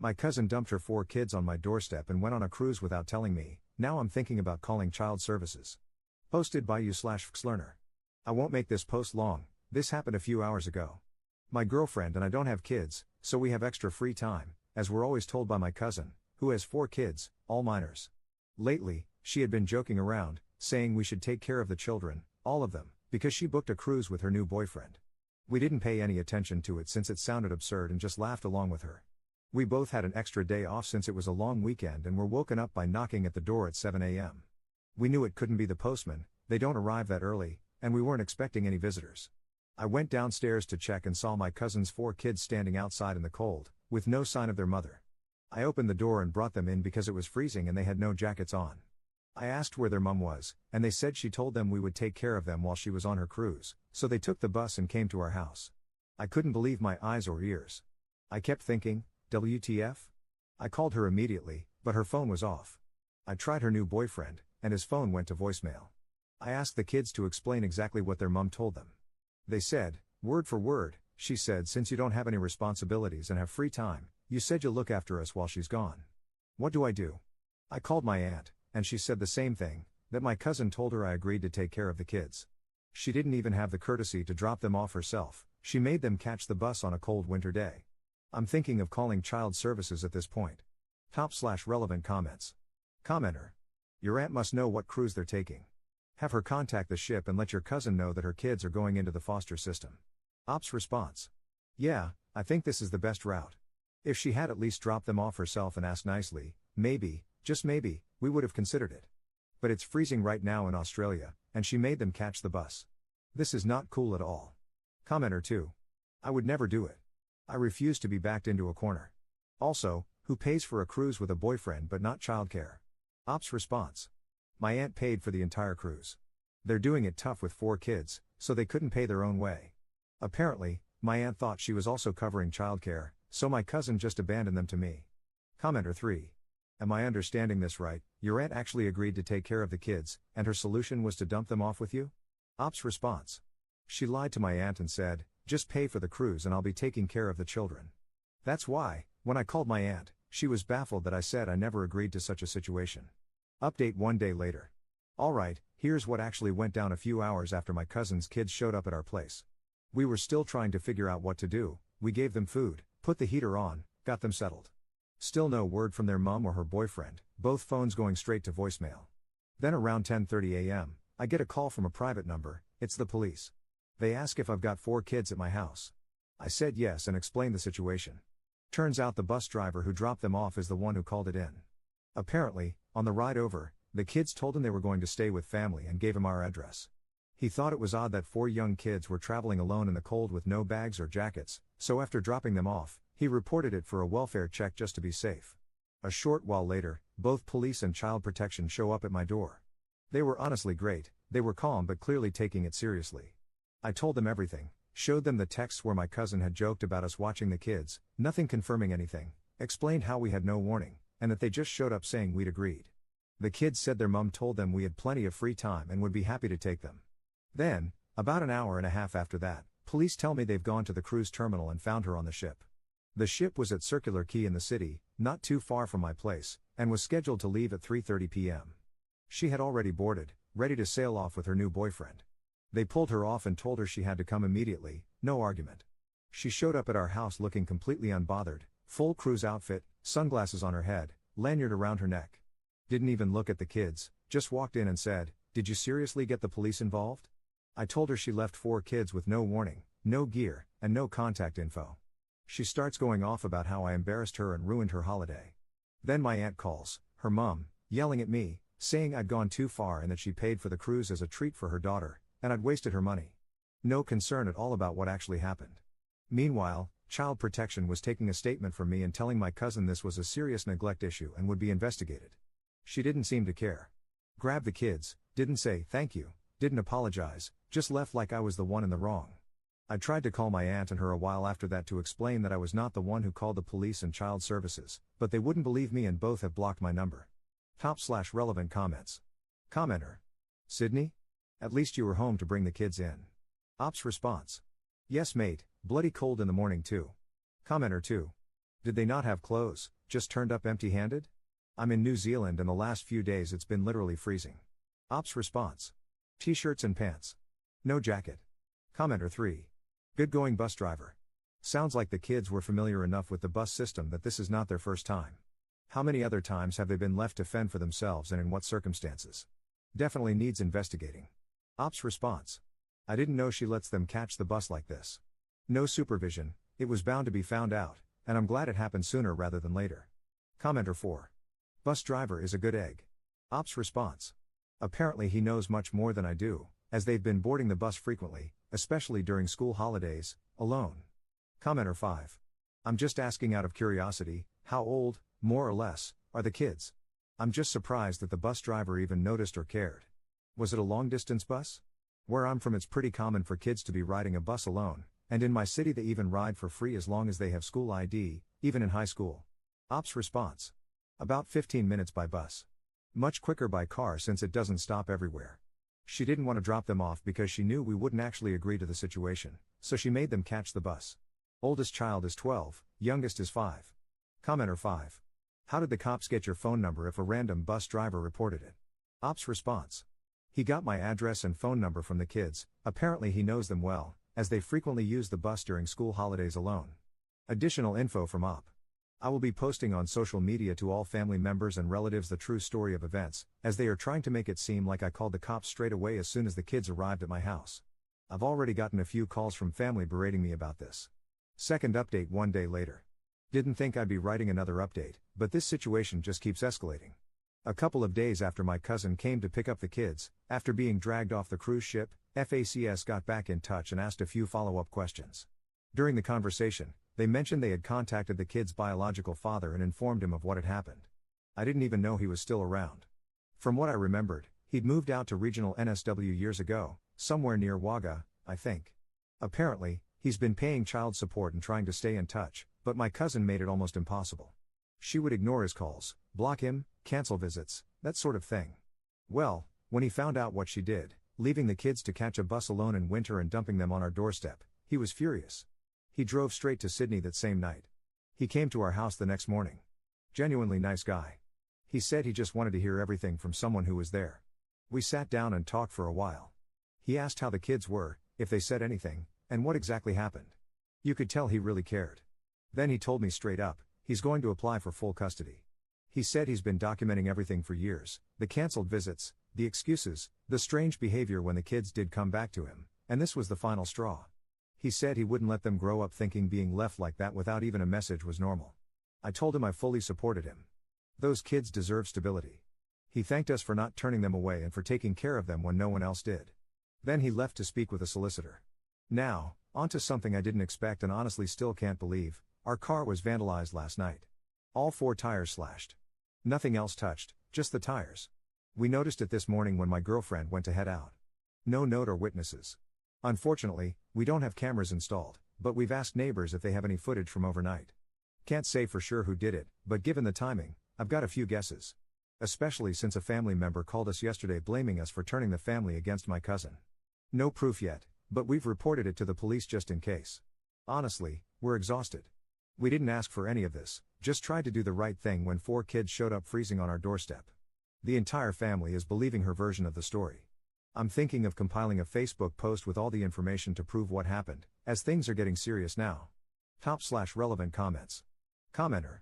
My cousin dumped her 4 kids on my doorstep and went on a cruise without telling me. Now I'm thinking about calling child services. Posted by you/Xlearner. I won't make this post long, this happened a few hours ago. My girlfriend and I don't have kids, so we have extra free time, as we're always told by my cousin, who has 4 kids, all minors. Lately, she had been joking around, saying we should take care of the children, all of them, because she booked a cruise with her new boyfriend. We didn't pay any attention to it since it sounded absurd and just laughed along with her. We both had an extra day off since it was a long weekend and were woken up by knocking at the door at 7 a.m. We knew it couldn't be the postman, they don't arrive that early, and we weren't expecting any visitors. I went downstairs to check and saw my cousin's 4 kids standing outside in the cold, with no sign of their mother. I opened the door and brought them in because it was freezing and they had no jackets on. I asked where their mom was, and they said she told them we would take care of them while she was on her cruise, so they took the bus and came to our house. I couldn't believe my eyes or ears. I kept thinking, WTF? I called her immediately, but her phone was off. I tried her new boyfriend, and his phone went to voicemail. I asked the kids to explain exactly what their mom told them. They said, word for word, she said, since you don't have any responsibilities and have free time, you said you'll look after us while she's gone. What do I do? I called my aunt, and she said the same thing, that my cousin told her I agreed to take care of the kids. She didn't even have the courtesy to drop them off herself, she made them catch the bus on a cold winter day. I'm thinking of calling child services at this point. Top/relevant comments. Commenter. Your aunt must know what cruise they're taking. Have her contact the ship and let your cousin know that her kids are going into the foster system. Ops response. Yeah, I think this is the best route. If she had at least dropped them off herself and asked nicely, maybe, just maybe, we would have considered it. But it's freezing right now in Australia, and she made them catch the bus. This is not cool at all. Commenter 2. I would never do it. I refuse to be backed into a corner. Also, who pays for a cruise with a boyfriend but not childcare? Ops response. My aunt paid for the entire cruise. They're doing it tough with 4 kids, so they couldn't pay their own way. Apparently, my aunt thought she was also covering childcare, so my cousin just abandoned them to me. Commenter 3. Am I understanding this right? Your aunt actually agreed to take care of the kids, and her solution was to dump them off with you? Ops response. She lied to my aunt and said, just pay for the cruise and I'll be taking care of the children. That's why, when I called my aunt, she was baffled that I said I never agreed to such a situation. Update 1 day later. Alright, here's what actually went down a few hours after my cousin's kids showed up at our place. We were still trying to figure out what to do, we gave them food, put the heater on, got them settled. Still no word from their mom or her boyfriend, both phones going straight to voicemail. Then around 10:30 a.m., I get a call from a private number, it's the police. They ask if I've got 4 kids at my house. I said yes and explained the situation. Turns out the bus driver who dropped them off is the one who called it in. Apparently, on the ride over, the kids told him they were going to stay with family and gave him our address. He thought it was odd that 4 young kids were traveling alone in the cold with no bags or jackets, so after dropping them off, he reported it for a welfare check just to be safe. A short while later, both police and child protection show up at my door. They were honestly great, they were calm but clearly taking it seriously. I told them everything, showed them the texts where my cousin had joked about us watching the kids, nothing confirming anything, explained how we had no warning, and that they just showed up saying we'd agreed. The kids said their mum told them we had plenty of free time and would be happy to take them. Then, about an hour and a half after that, police tell me they've gone to the cruise terminal and found her on the ship. The ship was at Circular Quay in the city, not too far from my place, and was scheduled to leave at 3:30 p.m. She had already boarded, ready to sail off with her new boyfriend. They pulled her off and told her she had to come immediately, no argument. She showed up at our house looking completely unbothered, full cruise outfit, sunglasses on her head, lanyard around her neck. Didn't even look at the kids, just walked in and said, "Did you seriously get the police involved?" I told her she left 4 kids with no warning, no gear, and no contact info. She starts going off about how I embarrassed her and ruined her holiday. Then my aunt calls, her mum, yelling at me, saying I'd gone too far and that she paid for the cruise as a treat for her daughter, and I'd wasted her money. No concern at all about what actually happened. Meanwhile, child protection was taking a statement from me and telling my cousin this was a serious neglect issue and would be investigated. She didn't seem to care. Grabbed the kids, didn't say thank you, didn't apologize, just left like I was the one in the wrong. I tried to call my aunt and her a while after that to explain that I was not the one who called the police and child services, but they wouldn't believe me and both have blocked my number. Top/relevant comments. Commenter. Sydney? At least you were home to bring the kids in. Ops response. Yes mate, bloody cold in the morning too. Commenter 2. Did they not have clothes, just turned up empty-handed? I'm in New Zealand and the last few days it's been literally freezing. Ops response. T-shirts and pants. No jacket. Commenter 3. Good going bus driver. Sounds like the kids were familiar enough with the bus system that this is not their first time. How many other times have they been left to fend for themselves and in what circumstances? Definitely needs investigating. Ops response. I didn't know she lets them catch the bus like this. No supervision, it was bound to be found out, and I'm glad it happened sooner rather than later. Commenter 4. Bus driver is a good egg. Ops response. Apparently he knows much more than I do, as they've been boarding the bus frequently, especially during school holidays, alone. Commenter 5. I'm just asking out of curiosity, how old, more or less, are the kids? I'm just surprised that the bus driver even noticed or cared. Was it a long-distance bus? Where I'm from it's pretty common for kids to be riding a bus alone, and in my city they even ride for free as long as they have school ID, even in high school. Ops response. About 15 minutes by bus. Much quicker by car since it doesn't stop everywhere. She didn't want to drop them off because she knew we wouldn't actually agree to the situation, so she made them catch the bus. Oldest child is 12, youngest is 5. Commenter 5. How did the cops get your phone number if a random bus driver reported it? Ops response. He got my address and phone number from the kids, apparently he knows them well, as they frequently use the bus during school holidays alone. Additional info from Op. I will be posting on social media to all family members and relatives the true story of events, as they are trying to make it seem like I called the cops straight away as soon as the kids arrived at my house. I've already gotten a few calls from family berating me about this. Second update 1 day later. Didn't think I'd be writing another update, but this situation just keeps escalating. A couple of days after my cousin came to pick up the kids, after being dragged off the cruise ship, FACS got back in touch and asked a few follow-up questions. During the conversation, they mentioned they had contacted the kid's biological father and informed him of what had happened. I didn't even know he was still around. From what I remembered, he'd moved out to regional NSW years ago, somewhere near Wagga, I think. Apparently, he's been paying child support and trying to stay in touch, but my cousin made it almost impossible. She would ignore his calls, block him, cancel visits, that sort of thing. Well, when he found out what she did, leaving the kids to catch a bus alone in winter and dumping them on our doorstep, he was furious. He drove straight to Sydney that same night. He came to our house the next morning. Genuinely nice guy. He said he just wanted to hear everything from someone who was there. We sat down and talked for a while. He asked how the kids were, if they said anything, and what exactly happened. You could tell he really cared. Then he told me straight up, he's going to apply for full custody. He said he's been documenting everything for years, the cancelled visits, the excuses, the strange behavior when the kids did come back to him, and this was the final straw. He said he wouldn't let them grow up thinking being left like that without even a message was normal. I told him I fully supported him. Those kids deserve stability. He thanked us for not turning them away and for taking care of them when no one else did. Then he left to speak with a solicitor. Now, on to something I didn't expect and honestly still can't believe. Our car was vandalized last night. All 4 tires slashed. Nothing else touched, just the tires. We noticed it this morning when my girlfriend went to head out. No note or witnesses. Unfortunately, we don't have cameras installed, but we've asked neighbors if they have any footage from overnight. Can't say for sure who did it, but given the timing, I've got a few guesses. Especially since a family member called us yesterday blaming us for turning the family against my cousin. No proof yet, but we've reported it to the police just in case. Honestly, we're exhausted. We didn't ask for any of this, just tried to do the right thing when 4 kids showed up freezing on our doorstep. The entire family is believing her version of the story. I'm thinking of compiling a Facebook post with all the information to prove what happened, as things are getting serious now. Top/relevant comments. Commenter.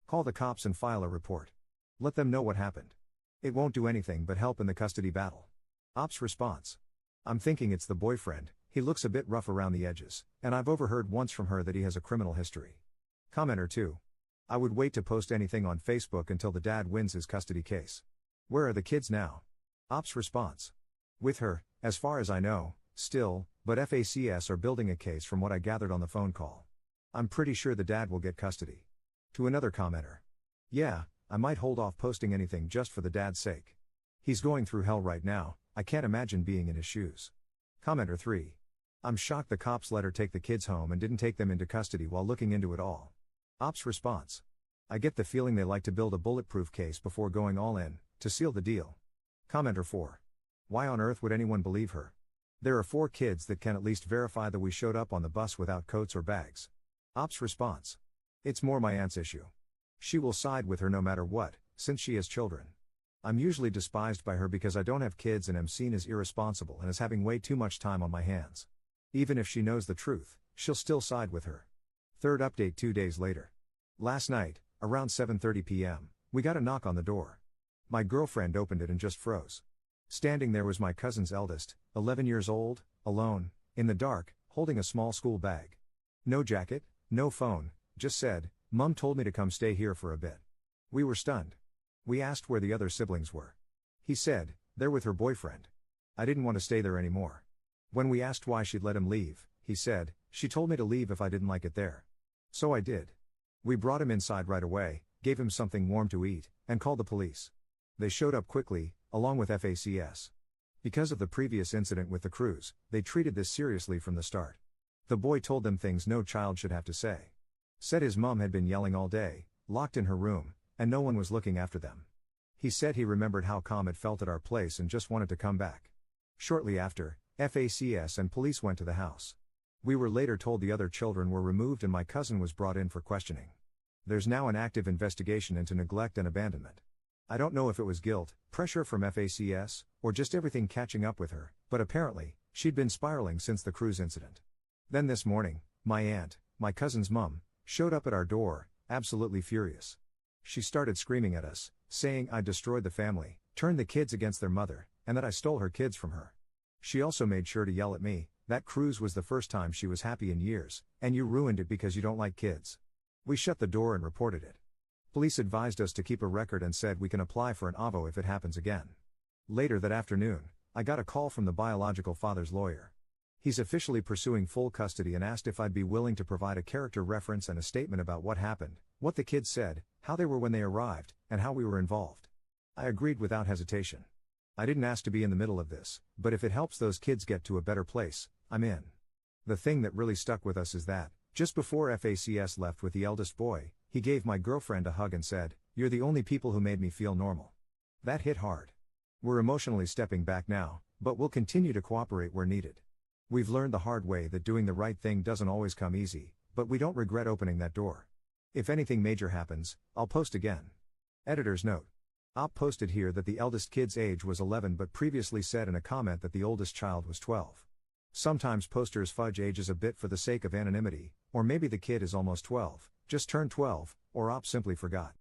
Call the cops and file a report. Let them know what happened. It won't do anything but help in the custody battle. Ops response. I'm thinking it's the boyfriend, he looks a bit rough around the edges, and I've overheard once from her that he has a criminal history. Commenter 2. I would wait to post anything on Facebook until the dad wins his custody case. Where are the kids now? Ops response. With her, as far as I know, still, but FACS are building a case from what I gathered on the phone call. I'm pretty sure the dad will get custody. To another commenter. Yeah, I might hold off posting anything just for the dad's sake. He's going through hell right now, I can't imagine being in his shoes. Commenter 3. I'm shocked the cops let her take the kids home and didn't take them into custody while looking into it all. Ops response. I get the feeling they like to build a bulletproof case before going all in, to seal the deal. Commenter 4. Why on earth would anyone believe her? There are 4 kids that can at least verify that we showed up on the bus without coats or bags. Ops response. It's more my aunt's issue. She will side with her no matter what, since she has children. I'm usually despised by her because I don't have kids and am seen as irresponsible and as having way too much time on my hands. Even if she knows the truth, she'll still side with her. Third update 2 days later. Last night, around 7:30 p.m., we got a knock on the door. My girlfriend opened it and just froze. Standing there was my cousin's eldest, 11 years old, alone, in the dark, holding a small school bag. No jacket, no phone, just said, "Mum told me to come stay here for a bit." We were stunned. We asked where the other siblings were. He said, "They're with her boyfriend." I didn't want to stay there anymore. When we asked why she'd let him leave, he said, "She told me to leave if I didn't like it there." So I did. We brought him inside right away, gave him something warm to eat, and called the police. They showed up quickly, along with FACS. Because of the previous incident with the cruise, they treated this seriously from the start. The boy told them things no child should have to say. Said his mom had been yelling all day, locked in her room, and no one was looking after them. He said he remembered how calm it felt at our place and just wanted to come back. Shortly after, FACS and police went to the house. We were later told the other children were removed and my cousin was brought in for questioning. There's now an active investigation into neglect and abandonment. I don't know if it was guilt, pressure from FACS, or just everything catching up with her, but apparently, she'd been spiraling since the cruise incident. Then this morning, my aunt, my cousin's mum, showed up at our door, absolutely furious. She started screaming at us, saying I destroyed the family, turned the kids against their mother, and that I stole her kids from her. She also made sure to yell at me, "That cruise was the first time she was happy in years, and you ruined it because you don't like kids." We shut the door and reported it. Police advised us to keep a record and said we can apply for an AVO if it happens again. Later that afternoon, I got a call from the biological father's lawyer. He's officially pursuing full custody and asked if I'd be willing to provide a character reference and a statement about what happened, what the kids said, how they were when they arrived, and how we were involved. I agreed without hesitation. I didn't ask to be in the middle of this, but if it helps those kids get to a better place, I'm in. The thing that really stuck with us is that, just before FACS left with the eldest boy, he gave my girlfriend a hug and said, "You're the only people who made me feel normal." That hit hard. We're emotionally stepping back now, but we'll continue to cooperate where needed. We've learned the hard way that doing the right thing doesn't always come easy, but we don't regret opening that door. If anything major happens, I'll post again. Editor's note. Op posted here that the eldest kid's age was 11 but previously said in a comment that the oldest child was 12. Sometimes posters fudge ages a bit for the sake of anonymity, or maybe the kid is almost 12, just turned 12, or Op simply forgot.